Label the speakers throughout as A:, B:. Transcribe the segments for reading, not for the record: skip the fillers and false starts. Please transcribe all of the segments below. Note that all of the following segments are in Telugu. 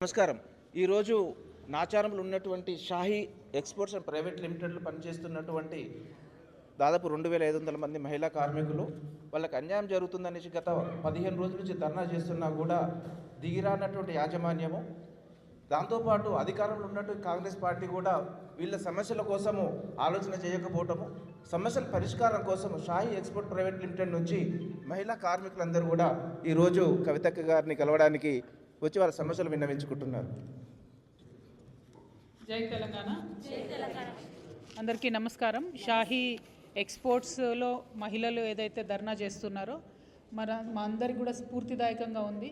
A: నమస్కారం. ఈరోజు నాచారంలో ఉన్నటువంటి షాహీ ఎక్స్పోర్ట్స్ అండ్ ప్రైవేట్ లిమిటెడ్లో పనిచేస్తున్నటువంటి దాదాపు 2500 మంది మహిళా కార్మికులు వాళ్ళకి అన్యాయం జరుగుతుందనేసి గత 15 రోజుల నుంచి ధర్నా చేస్తున్నా కూడా దిగిరానటువంటి యాజమాన్యము, దాంతోపాటు అధికారంలో ఉన్నటువంటి కాంగ్రెస్ పార్టీ కూడా వీళ్ళ సమస్యల కోసము ఆలోచన చేయకపోవటము, సమస్యల పరిష్కారం కోసం షాహీ ఎక్స్పోర్ట్ ప్రైవేట్ లిమిటెడ్ నుంచి మహిళా కార్మికులందరూ కూడా ఈరోజు కవితక్క గారిని కలవడానికి వచ్చి వాళ్ళ సమస్యలు విన్నవించుకుంటున్నారు.
B: జై తెలంగాణ. అందరికీ నమస్కారం. షాహీ ఎక్స్పోర్ట్స్లో మహిళలు ఏదైతే ధర్నా చేస్తున్నారో మా అందరికి కూడా స్ఫూర్తిదాయకంగా ఉంది.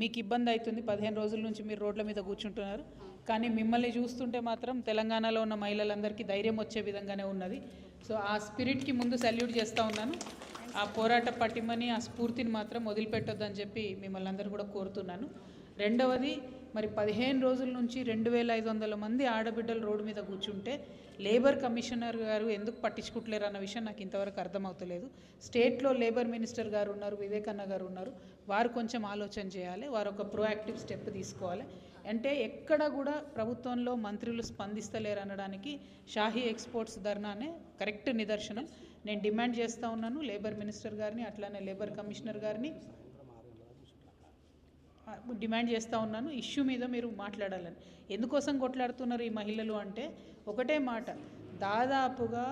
B: మీకు ఇబ్బంది అవుతుంది, 15 రోజుల నుంచి మీరు రోడ్ల మీద కూర్చుంటున్నారు, కానీ మిమ్మల్ని చూస్తుంటే మాత్రం తెలంగాణలో ఉన్న మహిళలందరికీ ధైర్యం వచ్చే విధంగానే ఉన్నది. సో ఆ స్పిరిట్కి ముందు సల్యూట్ చేస్తూ ఉన్నాను. ఆ పోరాట పటిమని, ఆ స్ఫూర్తిని మాత్రం వదిలిపెట్టొద్దని చెప్పి మిమ్మల్ని అందరూ కూడా కోరుతున్నాను. రెండవది, మరి 15 రోజుల నుంచి 2500 మంది ఆడబిడ్డలు రోడ్డు మీద కూర్చుంటే లేబర్ కమిషనర్ గారు ఎందుకు పట్టించుకుంటలేరు అన్న విషయం నాకు ఇంతవరకు అర్థమవుతలేదు. స్టేట్లో లేబర్ మినిస్టర్ గారు ఉన్నారు, వివేకన్న గారు ఉన్నారు, వారు కొంచెం ఆలోచన చేయాలి, వారు ఒక ప్రోయాక్టివ్ స్టెప్ తీసుకోవాలి. అంటే ఎక్కడ కూడా ప్రభుత్వంలో మంత్రులు స్పందిస్తలేరు అనడానికి షాహీ ఎక్స్పోర్ట్స్ ధర్నానే కరెక్ట్ నిదర్శనం. నేను డిమాండ్ చేస్తూ ఉన్నాను లేబర్ మినిస్టర్ గారిని, అట్లానే లేబర్ కమిషనర్ గారిని డిమాండ్ చేస్తూ ఉన్నాను, ఇష్యూ మీద మీరు మాట్లాడాలని. ఎందుకోసం కొట్లాడుతున్నారు ఈ మహిళలు అంటే ఒకటే మాట, దాదాపుగా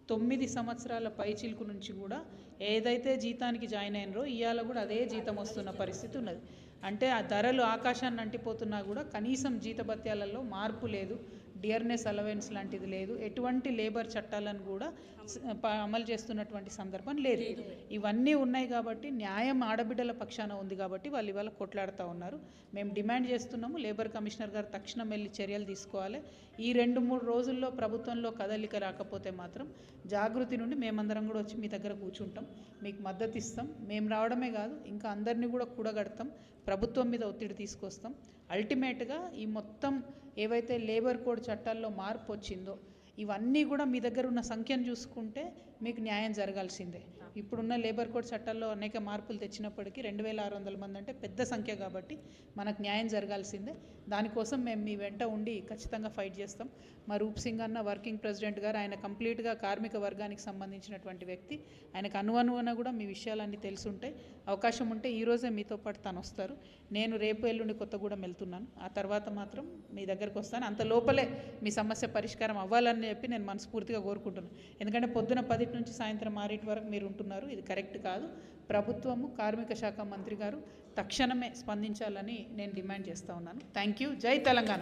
B: 9 సంవత్సరాల పైచిలుకు నుంచి కూడా ఏదైతే జీతానికి జాయిన్ అయినరో ఇవాళ కూడా అదే జీతం వస్తున్న పరిస్థితి ఉన్నది. అంటే ఆ ధరలు ఆకాశాన్ని అంటిపోతున్నా కూడా కనీసం జీతభత్యాలలో మార్పు లేదు, డియర్నెస్ అలవెన్స్ లాంటిది లేదు, ఎటువంటి లేబర్ చట్టాలను కూడా అమలు చేస్తున్నటువంటి సందర్భం లేదు. ఇవన్నీ ఉన్నాయి కాబట్టి న్యాయం ఆడబిడ్డల పక్షాన ఉంది కాబట్టి వాళ్ళు ఇవాళ కొట్లాడుతూ ఉన్నారు. మేము డిమాండ్ చేస్తున్నాము, లేబర్ కమిషనర్ గారు తక్షణం వెళ్ళి చర్యలు తీసుకోవాలి. ఈ 2-3 రోజుల్లో ప్రభుత్వంలో కదలిక రాకపోతే మాత్రం జాగృతి నుండి మేమందరం కూడా వచ్చి మీ దగ్గర కూర్చుంటాం, మీకు మద్దతు ఇస్తాం. మేము రావడమే కాదు, ఇంకా అందరినీ కూడా కూడగడతాం, ప్రభుత్వం మీద ఒత్తిడి తీసుకొస్తాం. అల్టిమేట్గా ఈ మొత్తం ఏవైతే లేబర్ కోడ్ చట్టాల్లో మార్పు వచ్చిందో ఇవన్నీ కూడా మీ దగ్గర ఉన్న సంఖ్యను చూసుకుంటే మీకు న్యాయం జరగాల్సిందే. ఇప్పుడున్న లేబర్ కోడ్ చట్టాల్లో అనేక మార్పులు తెచ్చినప్పటికీ 2600 మంది అంటే పెద్ద సంఖ్య కాబట్టి మనకు న్యాయం జరగాల్సిందే. దానికోసం మేము మీ వెంట ఉండి ఖచ్చితంగా ఫైట్ చేస్తాం. మా రూప్ సింగ్ అన్న వర్కింగ్ ప్రెసిడెంట్ గారు, ఆయన కంప్లీట్గా కార్మిక వర్గానికి సంబంధించినటువంటి వ్యక్తి, ఆయనకు అనువనువన కూడా మీ విషయాలన్నీ తెలుసుంటాయి. అవకాశం ఉంటే ఈరోజే మీతో పాటు తను వస్తారు. నేను రేపు ఎల్లుండి కొత్తగూడెం వెళ్తున్నాను, ఆ తర్వాత మాత్రం మీ దగ్గరకు వస్తాను. అంత లోపలే మీ సమస్య పరిష్కారం అవ్వాలని చెప్పి నేను మనస్ఫూర్తిగా కోరుకుంటున్నాను. ఎందుకంటే పొద్దున 10 నుంచి సాయంత్రం 6 వరకు మీరు ఉంటున్నారు, ఇది కరెక్ట్ కాదు. ప్రభుత్వము, కార్మిక శాఖ మంత్రి గారు తక్షణమే స్పందించాలని నేను డిమాండ్ చేస్తూ ఉన్నాను. Thank you. జై తెలంగాణ.